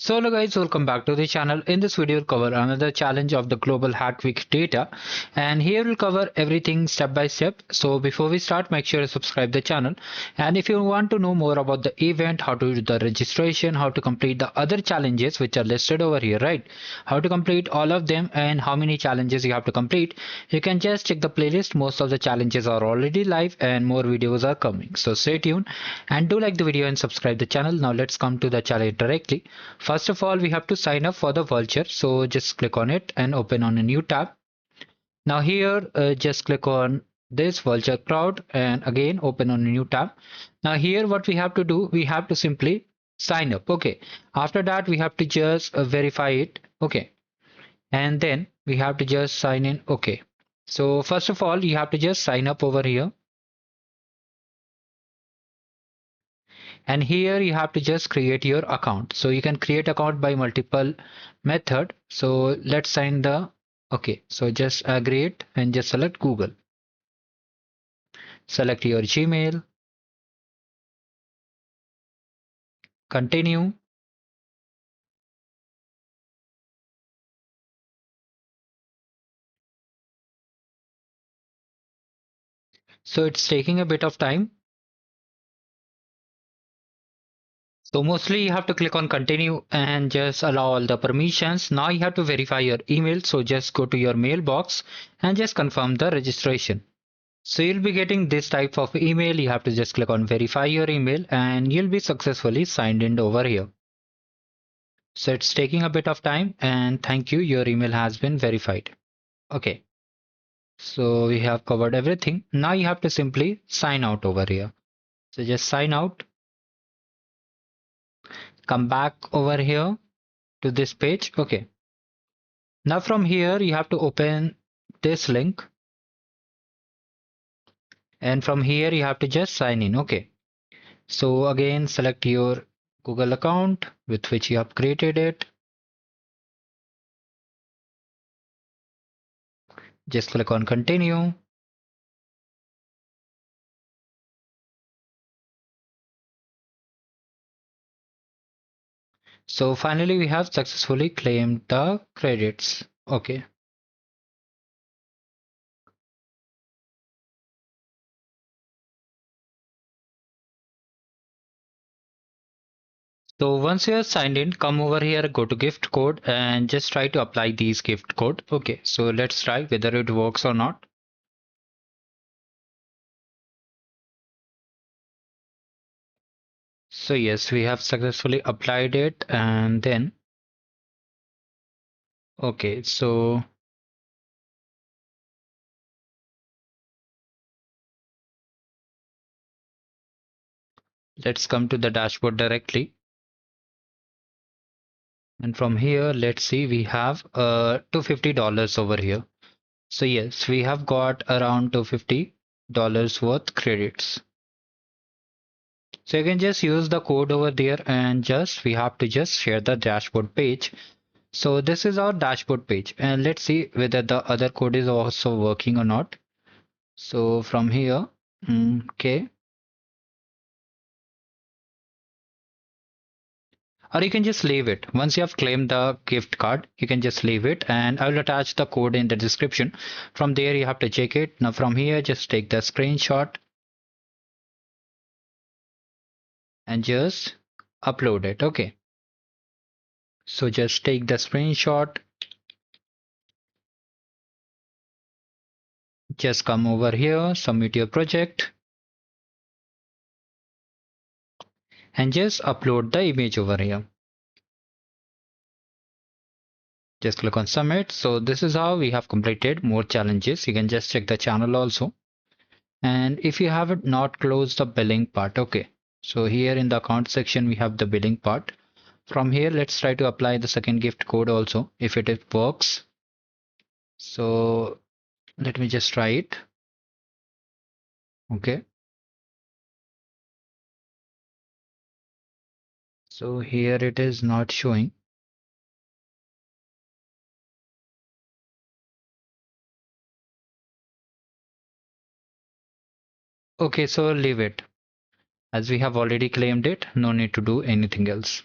So hello guys, welcome back to the channel. In this video we'll cover another challenge of the global hack week data, and here we'll cover everything step by step. So before we start, make sure to subscribe the channel, and if you want to know more about the event, how to do the registration, how to complete the other challenges which are listed over here, right? How to complete all of them and how many challenges you have to complete, you can just check the playlist. Most of the challenges are already live and more videos are coming, so stay tuned and do like the video and subscribe the channel. Now let's come to the challenge directly. First of all, we have to sign up for the Vultr. So just click on it and open on a new tab. Now here, just click on this Vultr Cloud and again open on a new tab. Now here what we have to do, we have to simply sign up. Okay. After that, we have to just verify it. Okay. And then we have to just sign in. Okay. So first of all, you have to just sign up over here. And here you have to just create your account. So you can create account by multiple method. So let's sign the okay. So just agree it and just select Google. Select your Gmail. Continue. So it's taking a bit of time. So mostly you have to click on continue and just allow all the permissions. Now you have to verify your email. So just go to your mailbox and just confirm the registration. So you'll be getting this type of email. You have to just click on verify your email and you'll be successfully signed in over here. So it's taking a bit of time and thank you, your email has been verified. Okay, so we have covered everything. Now you have to simply sign out over here. So just sign out, come back over here to this page. Okay, now from here you have to open this link and from here you have to just sign in. Okay, so again select your Google account with which you have created it. Just click on continue. So finally we have successfully claimed the credits. Okay. So once you are signed in, come over here, go to gift code and just try to apply these gift code. Okay, so let's try whether it works or not. So yes, we have successfully applied it and then, okay, so let's come to the dashboard directly. And from here, let's see, we have $250 over here. So yes, we have got around $250 worth credits. So you can just use the code over there and just we have to just share the dashboard page. So this is our dashboard page and let's see whether the other code is also working or not. So from here, okay. Or you can just leave it. Once you have claimed the gift card, you can just leave it and I will attach the code in the description. From there you have to check it. Now from here, just take the screenshot and just upload it. Okay. So just take the screenshot. Just come over here, submit your project and just upload the image over here. Just click on submit. So this is how we have completed more challenges. You can just check the channel also. And if you have not closed the billing part, okay. So here in the account section, we have the billing part. From here, let's try to apply the second gift code also, if it works. So let me just try it. Okay. So here it is not showing. Okay, so leave it. As we have already claimed it, no need to do anything else.